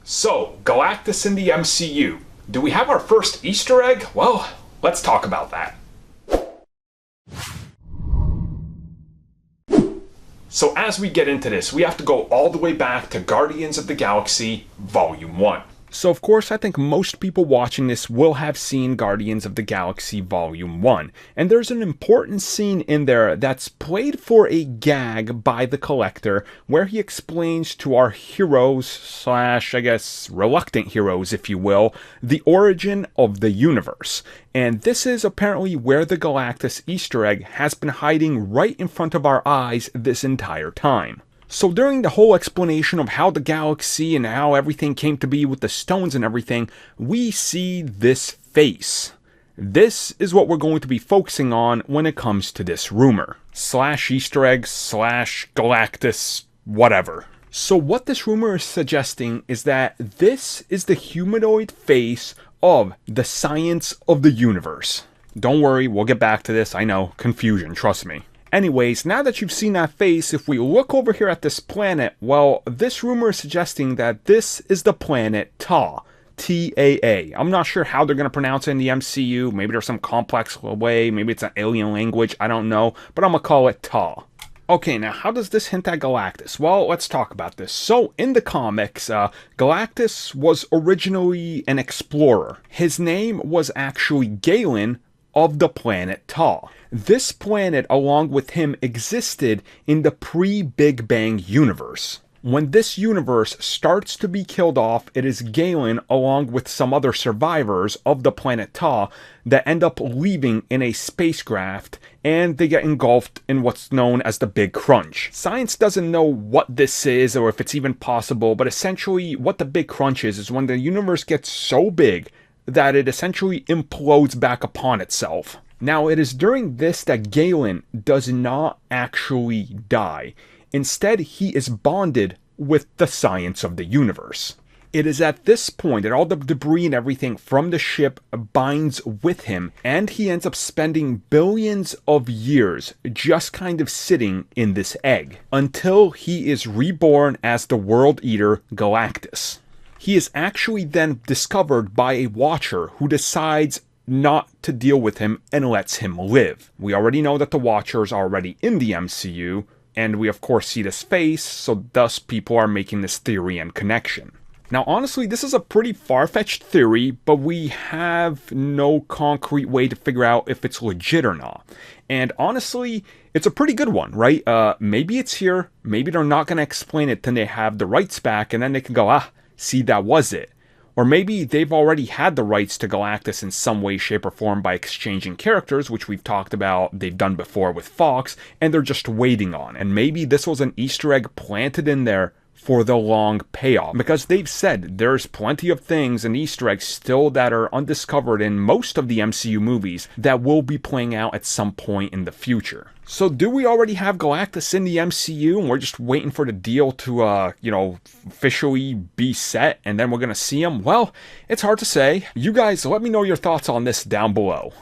So, Galactus in the MCU. Do we have our first Easter egg? Well, let's talk about that. So as we get into this, we have to go all the way back to Guardians of the Galaxy Volume 1. So of course, I think most people watching this will have seen Guardians of the Galaxy Volume 1. And there's an important scene in there that's played for a gag by the Collector, where he explains to our heroes, slash, I guess, reluctant heroes, if you will, the origin of the universe. And this is apparently where the Galactus Easter egg has been hiding right in front of our eyes this entire time. So during the whole explanation of how the galaxy and how everything came to be with the stones and everything, we see this face. This is what we're going to be focusing on when it comes to this rumor. Slash Easter egg, slash Galactus, whatever. So what this rumor is suggesting is that this is the humanoid face of the science of the universe. Don't worry, we'll get back to this. I know, confusion, trust me. Anyways, now that you've seen that face, if we look over here at this planet, well, this rumor is suggesting that this is the planet Ta. T-A-A. I'm not sure how they're going to pronounce it in the MCU. Maybe there's some complex way. Maybe it's an alien language. I don't know. But I'm going to call it Ta. Okay, now how does this hint at Galactus? Well, let's talk about this. So, in the comics, Galactus was originally an explorer. His name was actually Galen of the planet Ta. This planet, along with him, existed in the pre-Big Bang universe. When this universe starts to be killed off, it is Galen, along with some other survivors of the planet Ta, that end up leaving in a spacecraft, and they get engulfed in what's known as the Big Crunch. Science doesn't know what this is, or if it's even possible, but essentially what the Big Crunch is when the universe gets so big that it essentially implodes back upon itself. Now, it is during this that Galen does not actually die. Instead, he is bonded with the science of the universe. It is at this point that all the debris and everything from the ship binds with him, and he ends up spending billions of years just kind of sitting in this egg, until he is reborn as the World Eater Galactus. He is actually then discovered by a Watcher who decides not to deal with him and lets him live. We already know that the Watcher is already in the MCU, and we of course see this face, so thus people are making this theory and connection. Now honestly, this is a pretty far-fetched theory, but we have no concrete way to figure out if it's legit or not. And honestly, it's a pretty good one, right? Maybe it's here, maybe they're not going to explain it till they have the rights back, and then they can go, see, that was it. Or maybe they've already had the rights to Galactus in some way, shape, or form by exchanging characters, which we've talked about they've done before with Fox, and they're just waiting on. And maybe this was an Easter egg planted in there for the long payoff. Because they've said there's plenty of things and Easter eggs still that are undiscovered in most of the MCU movies that will be playing out at some point in the future. So do we already have Galactus in the MCU and we're just waiting for the deal to, officially be set and then we're going to see him? Well, it's hard to say. You guys, let me know your thoughts on this down below.